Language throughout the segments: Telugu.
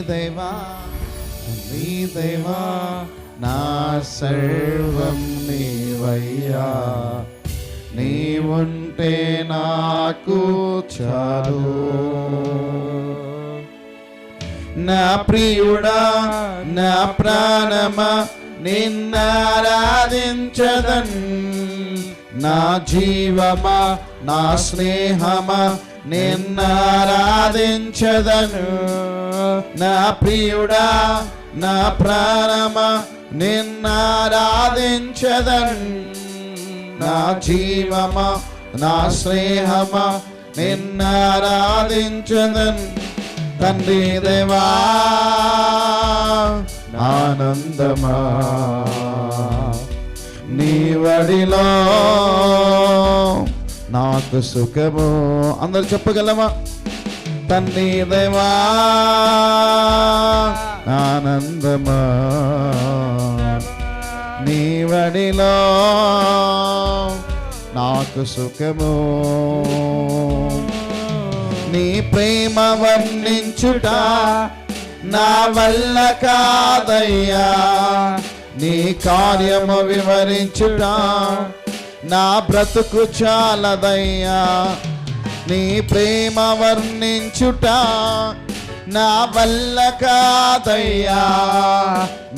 దేవా నా సర్వం నీవయ్యా, నీవుంటే నాకు చాలు. నా ప్రియుడా నా ప్రాణమా నిన్నారాధించదన్, నా జీవమా నా స్నేహమా నిన్నారాధించదను. నా ప్రియుడా నా ప్రాణమా నిన్నారాధించదన్, నా జీవమా నా స్నేహమా నిన్నారాధించదన్. తండ్రి దేవా ఆనందమా నీ వడిలో నాకు సుఖము. అందరు చెప్పగలమా? తండ్రి దేవా ఆనందమా నీ వడిలో నాకు సుఖము. నీ ప్రేమ వర్ణించుట నా వల్ల కాదయ్యా, నీ కార్యము వివరించుట నా బ్రతుకు చాలదయ్యా. నీ ప్రేమ వర్ణించుట నా వల్ల కాదయ్యా,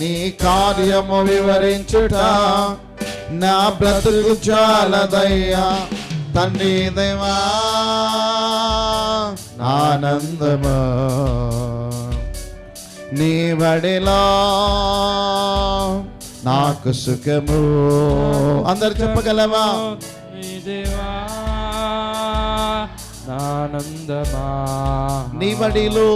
నీ కార్యము వివరించుట నా బ్రతుకు చాలదయ్యా. తండ్రి దేవా ఆనందమా నీ వడిలో నాకు సుఖము. అందరు చెప్పగలవా? దేవా ఆనందమా నీ వడిలో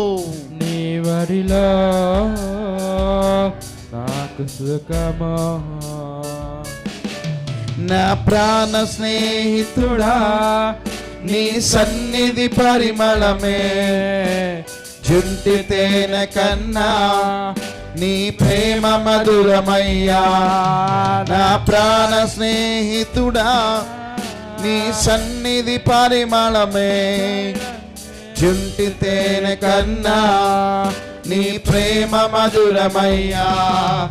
నాకు సుఖము. నా ప్రాణ స్నేహితుడా నీ సన్నిధి పరిమళమే, జుంటి తేనె కన్నా నీ ప్రేమ మధురమయ్యా. నా ప్రాణ స్నేహితుడా నీ సన్నిధి పరిమళమే, జుంటి తేనె కన్నా నీ ప్రేమ మధురమయ్యా.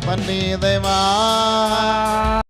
పన్నీ దేవా